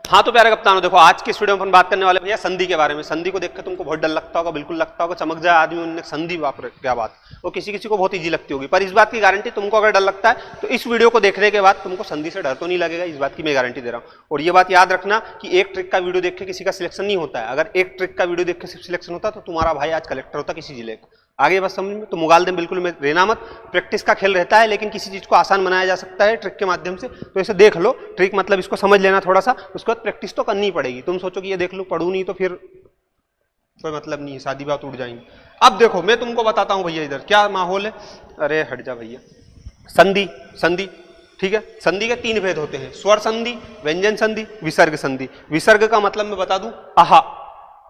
हाँ तो प्यारे कप्तानों, देखो आज की इस वीडियो में अपन बात करने वाले भैया संधि के बारे में। संधि को देखकर तुमको बहुत डर लगता होगा, बिल्कुल लगता होगा चमक जाए आदमी उनने संधि, बाप रे क्या बात। वो किसी किसी को बहुत इजी लगती होगी, पर इस बात की गारंटी तुमको अगर डर लगता है तो इस वीडियो को देखने के बाद तुमको संधि से डर तो नहीं लगेगा, इस बात की मैं गारंटी दे रहा हूँ। और ये बात याद रखना कि एक ट्रिक का वीडियो देख के किसी का सिलेक्शन नहीं होता है। अगर एक ट्रिक का वीडियो देख के सिर्फ सिलेक्शन होता तो तुम्हारा भाई आज कलेक्टर होता किसी जिले का। आगे बस समझ में, तो मुगालदे बिल्कुल में रहना मत। प्रैक्टिस का खेल रहता है, लेकिन किसी चीज को आसान बनाया जा सकता है ट्रिक के माध्यम से। तो इसे देख लो, ट्रिक मतलब इसको समझ लेना थोड़ा सा, उसके बाद प्रैक्टिस तो करनी पड़ेगी। तुम सोचो कि ये देख लो पढ़ू नहीं तो फिर कोई मतलब नहीं है, शादी बात उठ जाएंगे। अब देखो मैं तुमको बताता हूं भैया इधर क्या माहौल है। अरे हट जा भैया। संधि, संधि ठीक है। संधि के तीन भेद होते हैं, स्वर संधि, व्यंजन संधि, विसर्ग संधि। विसर्ग का मतलब मैं बता दूं, आहा,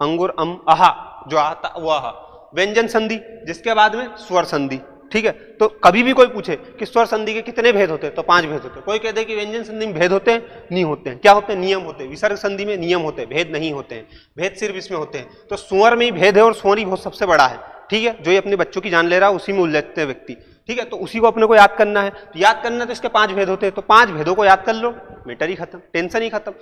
अंगुर अम आहा, जो आता वो आहा। व्यंजन संधि जिसके बाद में स्वर संधि, ठीक है। तो कभी भी कोई पूछे कि स्वर संधि के कितने भेद होते हैं तो 5 भेद होते हैं। कोई कह दे कि व्यंजन संधि में भेद होते हैं, नहीं होते हैं। क्या होते हैं? नियम होते हैं। विसर्ग संधि में नियम होते हैं, भेद नहीं होते हैं। भेद सिर्फ इसमें होते हैं। तो स्वर में ही भेद है और स्वर ही बहुत सबसे बड़ा है, ठीक है। जो ये अपने बच्चों की जान ले रहा है उसी में उलझते हैं व्यक्ति, ठीक है। तो उसी को अपने को याद करना है। तो याद करना है तो इसके 5 भेद होते हैं, तो 5 भेदों को याद कर लो, मैटर ही खत्म, टेंशन ही खत्म।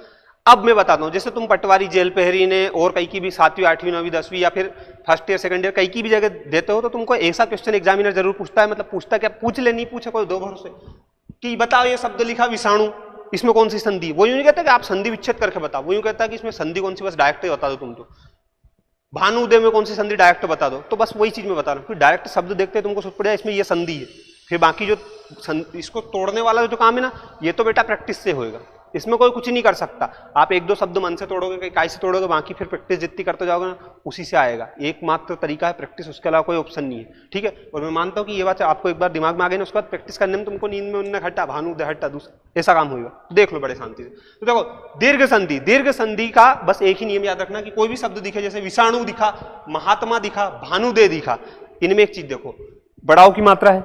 अब मैं बताता हूं, जैसे तुम पटवारी, जेल पहरी ने और कई की भी 7वीं 8वीं 9वीं 10वीं या फिर फर्स्ट ईयर सेकंड ईयर कई की भी जगह देते हो, तो तुमको ऐसा क्वेश्चन एग्जामिनर जरूर पूछता है। मतलब पूछता क्या, पूछ ले, नहीं पूछे कोई दो भरोसे कि बताओ ये शब्द लिखा विषाणु, इसमें कौन सी संधि। वो यूं नहीं कहता कि आप संधि विच्छेद करके बताओ, वो यूं कहता है कि इसमें संधि कौन सी, बस डायरेक्ट ही बता दो। तुम तो भानुदय में कौन सी संधि, डायरेक्ट बता दो। तो बस वही चीज में बता रहा हूं, फिर डायरेक्ट शब्द देखते तुमको सोच पड़ेगा इसमें ये संधि है। फिर बाकी जो इसको तोड़ने वाला जो काम है ना, ये तो बेटा प्रैक्टिस से होएगा, इसमें कोई कुछ नहीं कर सकता। आप 1-2 शब्द मन से तोड़ोगे, कहीं काय से तोड़ोगे, बाकी फिर प्रैक्टिस जितनी करते जाओगे ना उसी से आएगा। एकमात्र तरीका है प्रैक्टिस, उसके अलावा कोई ऑप्शन नहीं है, ठीक है। और मैं मानता हूं कि ये बात आपको एक बार दिमाग में आ गई ना, उसके बाद प्रैक्टिस करने में तुमको नींद में उन्हें हटा, भानु हटा, दूसरा ऐसा काम होगा। देख लो बड़े शांति से। तो देखो दीर्घ संधि, दीर्घ संधि का बस एक ही नियम याद रखना कि कोई भी शब्द दिखे, जैसे विषाणु दिखा, महात्मा दिखा, भानुदय दिखा, इनमें एक चीज देखो, बड़ा की मात्रा है,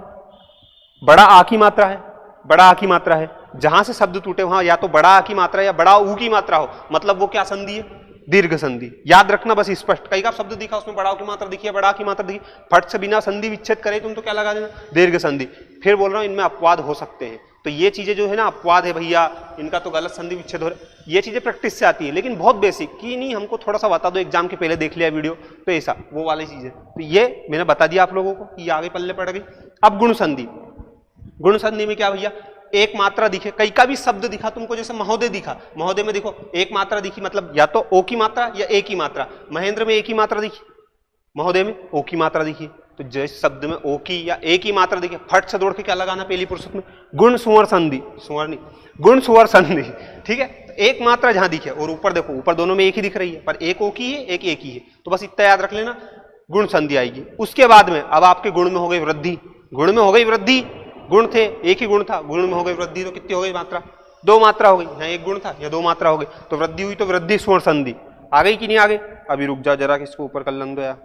बड़ा आ की मात्रा है, बड़ा आ की मात्रा है। जहां से शब्द टूटे वहां या तो बड़ा आ की मात्रा या बड़ा ऊ की मात्रा हो, मतलब वो क्या संधि है, दीर्घ संधि। याद रखना बस स्पष्ट। कई का शब्द दिखा उसमें बड़ा की मात्रा दिखी है, बड़ा की मात्रा दिखी, फट से बिना संधि विच्छेद करे तुम तो क्या लगा देना, दीर्घ संधि। फिर बोल रहा हूं इनमें अपवाद हो सकते हैं, तो ये चीजें जो है ना अपवाद है भैया, इनका तो गलत संधि विच्छेद हो रहा है, ये चीजें प्रैक्टिस से आती है। लेकिन बहुत बेसिक की नहीं, हमको थोड़ा सा बता दो, एग्जाम के पहले देख लिया वीडियो तो ऐसा वो वाली चीजें, तो ये मैंने बता दिया आप लोगों को कि ये आगे पल्ले पड़ गई। अब गुण संधि, गुण संधि में क्या भैया, एक मात्रा दिखे, कई का भी शब्द दिखा तुमको, जैसे महोदय दिखा, महोदय में देखो एक मात्रा दिखी, मतलब या तो ओ की मात्रा या ए की मात्रा। महेंद्र में ए की मात्रा दिखी, महोदय में ओ की मात्रा दिखी। तो जिस शब्द में ओ की या ए की मात्रा दिखे, फट से दौड़ के क्या लगाना पहली पुरुषत्व में, गुण सुवर संधि, सुवर नहीं, गुण सुवर संधि, ठीक है। तो एक मात्रा जहां दिखे, और ऊपर देखो, ऊपर दोनों में एक ही दिख रही है, पर एक ओ की है, एक ए की है, तो बस इतना याद रख लेना, गुण संधि आएगी। उसके बाद में अब आपके गुण में हो गई वृद्धि, गुण में हो गई वृद्धि, गुण थे एक ही गुण था, गुण में हो गई वृद्धि, तो कितनी हो गई मात्रा, 2 मात्रा हो गई। यहाँ एक गुण था, या 2 मात्रा हो गई, तो वृद्धि हुई, तो वृद्धि स्वर्ण संधि आ गई कि नहीं आ गई। अभी रुक जा जरा, किसको ऊपर कर लन दो यार,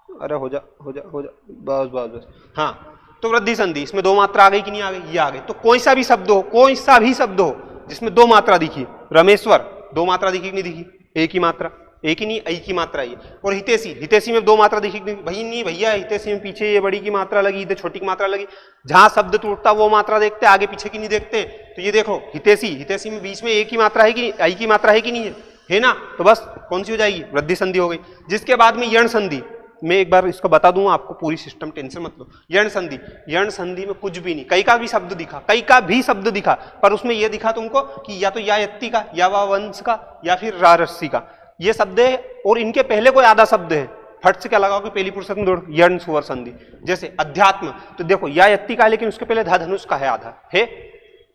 अरे हो जा हो जा हो जा, बस बस बस, हाँ। तो वृद्धि संधि, इसमें 2 मात्रा आ गई कि नहीं आ गई, ये आ गई। तो कोई सा भी शब्द हो, कोई सा भी शब्द हो जिसमें 2 मात्रा दिखी, रमेश्वर 2 मात्रा दिखी कि नहीं दिखी, एक ही मात्रा, एक ही नहीं आई की मात्रा है। और हितेशी, हितेशी में 2 मात्रा दिखी भाई, नहीं भैया हितेशी में पीछे ये बड़ी की मात्रा लगी, इधर छोटी की मात्रा लगी। जहां शब्द टूटता वो मात्रा देखते, आगे पीछे की नहीं देखते। तो ये देखो हितेशी, हितेशी में बीच में एक ही मात्रा है कि आई की मात्रा है कि नहीं है ना, तो बस कौन सी हो जाएगी, वृद्धि संधि हो गई। जिसके बाद में यण संधि, मैं एक बार इसको बता दूंगा आपको, पूरी सिस्टम टेंशन मत लो। यण संधि, यण संधि में कुछ भी नहीं, कई का भी शब्द दिखा, कई का भी शब्द दिखा, पर उसमें यह दिखा तुमको कि या तो या यत्ति का, या वा वंश का, या फिर रा रस्सी का, ये शब्द है। और इनके पहले कोई आधा शब्द है, फट से क्या लगाओगे, पहली पुरुष में दौड़, यण सुवर संधि। जैसे अध्यात्म, तो देखो या यत्ति का है, लेकिन उसके पहले धा धनुष का है, आधा है।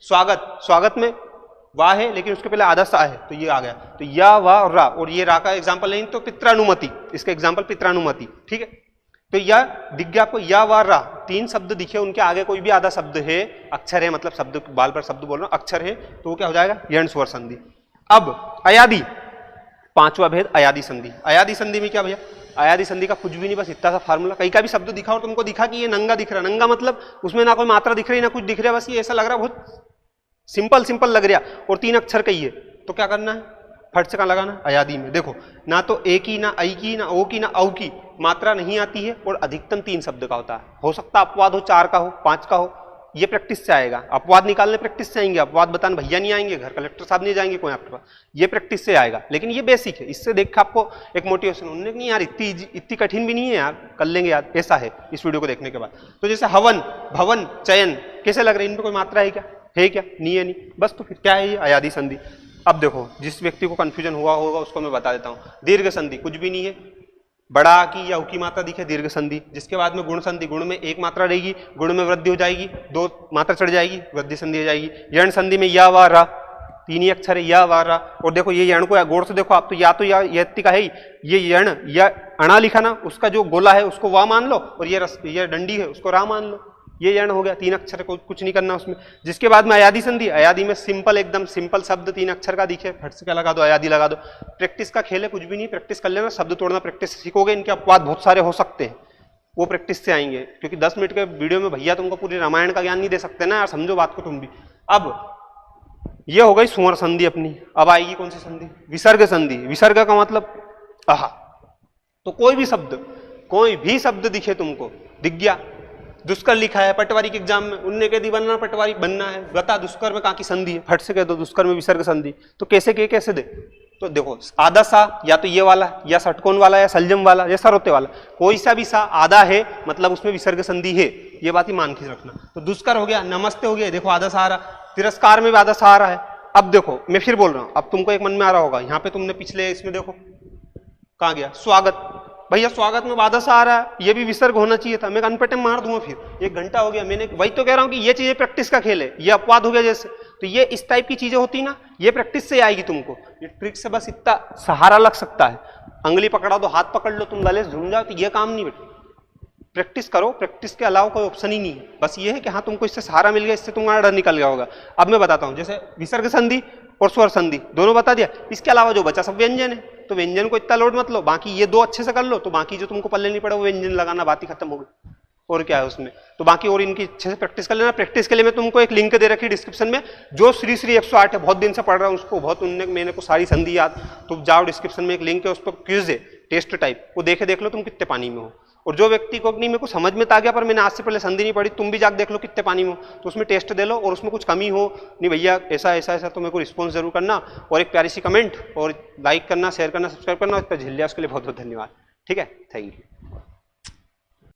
स्वागत, स्वागत में वाह है, लेकिन उसके पहले आधा सा है, तो ये आ गया। तो या वा और रा, और ये रा का एग्जाम्पल नहीं तो पित्रानुमति, इसका एग्जाम्पल पित्रानुमति, ठीक है। तो यह दिख गया आपको, या वा रा, 3 शब्द दिखे, उनके आगे कोई भी आधा शब्द है, अक्षर है, मतलब शब्द बाल पर शब्द बोल रहा हूं, अक्षर है, तो वो क्या हो जाएगा, यण सुवर संधि। अब अयादि, 5वां भेद अयादि संधि। अयादि संधि में क्या भैया, अयादि संधि का कुछ भी नहीं, बस इतना सा फार्मूला, कहीं का भी शब्द दिखा और तुमको दिखा कि ये नंगा दिख रहा, नंगा मतलब उसमें ना कोई मात्रा दिख रही ना कुछ दिख रहा, बस ये ऐसा लग रहा, बहुत सिंपल सिंपल लग रहा, और 3 अक्षर का ही है, तो क्या करना है, फट से कहाँ लगाना, अयादि में। देखो ना तो ए की, ना आई की, ना ओ की, ना औ की मात्रा नहीं आती है, और अधिकतम 3 शब्द का होता है। हो सकता अपवाद हो 4 का हो, 5 का हो, ये प्रैक्टिस से आएगा। अपवाद निकालने प्रैक्टिस से आएंगे, अपवाद बताने भैया नहीं आएंगे, घर कलेक्टर साहब नहीं जाएंगे कोई आपके पास, ये प्रैक्टिस से आएगा। लेकिन ये बेसिक है, इससे देख के आपको एक मोटिवेशन, उन्होंने नहीं यार इतनी कठिन भी नहीं है यार, कर लेंगे यार, ऐसा है इस वीडियो को देखने के बाद। तो जैसे हवन, भवन, चयन कैसे लग रहे हैं, इनमें कोई मात्रा है क्या, है क्या, नहीं है, नहीं, बस तो फिर क्या है ये अयादी संधि। अब देखो जिस व्यक्ति को कंफ्यूजन हुआ होगा उसको मैं बता देता हूँ। दीर्घ संधि कुछ भी नहीं है, बड़ा की या उ की मात्रा दिखे दीर्घ संधि। जिसके बाद में गुण संधि, गुण में एक मात्रा रहेगी, गुण में वृद्धि हो जाएगी, दो मात्रा चढ़ जाएगी, वृद्धि संधि हो जाएगी। यण संधि में या वा रा, तीन ही अक्षर है, या वा रा। और देखो ये यण को गौर से देखो आप, तो या यत्ति का है ही, ये यण या अणा लिखा ना, उसका जो गोला है उसको वा मान लो, और ये डंडी है उसको रा मान लो, ये यण हो गया, तीन अक्षर को कुछ नहीं करना उसमें। जिसके बाद में अयादी संधि, अयादी में सिंपल, एकदम सिंपल शब्द तीन अक्षर का दिखे, फट से क्या लगा दो, अयादी लगा दो। प्रैक्टिस का खेल है, कुछ भी नहीं, प्रैक्टिस कर लेना, शब्द तोड़ना प्रैक्टिस सीखोगे, इनके अपवाद बहुत सारे हो सकते हैं, वो प्रैक्टिस से आएंगे। क्योंकि 10 मिनट के वीडियो में भैया तुमको पूरी रामायण का ज्ञान नहीं दे सकते ना यार, समझो बात को तुम भी। अब ये हो गई सुवर संधि अपनी। अब आएगी कौन सी संधि, विसर्ग संधि। विसर्ग का मतलब आहा, तो कोई भी शब्द दिखे तुमको, दिख गया, दुष्कर लिखा है पटवारी के एग्जाम में, उनने कह दी बनना पटवारी बनना है, बता दुष्कर में कहाँ की संधि है, फट से कह दो दुष्कर में विसर्ग संधि। तो कैसे दे, तो देखो आधा सा, या तो ये वाला, या षटकोण वाला, या सलजम वाला, या सरोते वाला, कोई सा भी सा आधा है मतलब उसमें विसर्ग संधि है, ये बात ही मान के रखना। तो दुष्कर हो गया, नमस्ते हो गया, देखो आधा सा आ रहा, तिरस्कार में भी आधा सा आ रहा है। अब देखो मैं फिर बोल रहा हूं, अब तुमको एक मन में आ रहा होगा, यहाँ पे तुमने पिछले इसमें देखो कहाँ गया, स्वागत, भैया स्वागत में आधा सा आ रहा है, ये भी विसर्ग होना चाहिए था, मैं अनपटे मार दूंगा, फिर 1 घंटा हो गया, मैंने वही तो कह रहा हूं कि ये चीजें प्रैक्टिस का खेल है, ये अपवाद हो गया जैसे। तो ये इस टाइप की चीजें होती ना, ये प्रैक्टिस से आएगी तुमको। ये ट्रिक से बस इतना सहारा लग सकता है, अंगली पकड़ा दो, हाथ पकड़ लो, तुम गले से झूम जाओ, तो ये काम नहीं बेटा। प्रैक्टिस करो, प्रैक्टिस के अलावा कोई ऑप्शन ही नहीं है। बस ये है कि हाँ तुमको इससे सहारा मिल गया, इससे तुम्हारा डर निकल गया होगा। अब मैं बताता हूँ, जैसे विसर्ग संधि और स्वर संधि दोनों बता दिया, इसके अलावा जो बचा सब व्यंजन है, तो व्यंजन को इतना लोड मत लो, बाकी ये 2 अच्छे से कर लो, तो बाकी जो तुमको पल्ले नहीं पड़ा वो व्यंजन लगाना, बात ही खत्म हो गई। और क्या है उसमें, तो बाकी और इनकी अच्छे से प्रैक्टिस कर लेना। प्रैक्टिस के लिए मैं तुमको एक लिंक दे रखी डिस्क्रिप्शन में, जो श्री 108 है, बहुत दिन से पढ़ रहा हूँ उसको, बहुत मैंने को सारी संधि याद, तो जाओ डिस्क्रिप्शन में एक लिंक है, उस पर क्विज है टेस्ट टाइप, वो देख लो तुम कितने पानी में हो। और जो व्यक्ति को नहीं मेरे को समझ में आ गया पर मैंने आज से पहले संधि नहीं पढ़ी, तुम भी जाकर देख लो कितने पानी में हो, तो उसमें टेस्ट दे लो, और उसमें कुछ कमी हो नहीं भैया ऐसा तो मेरे को रिस्पॉन्स जरूर करना, और एक प्यारी सी कमेंट, और लाइक करना, शेयर करना, सब्सक्राइब करना, इस पर झिल लिया उसके लिए बहुत बहुत धन्यवाद। ठीक है, थैंक यू।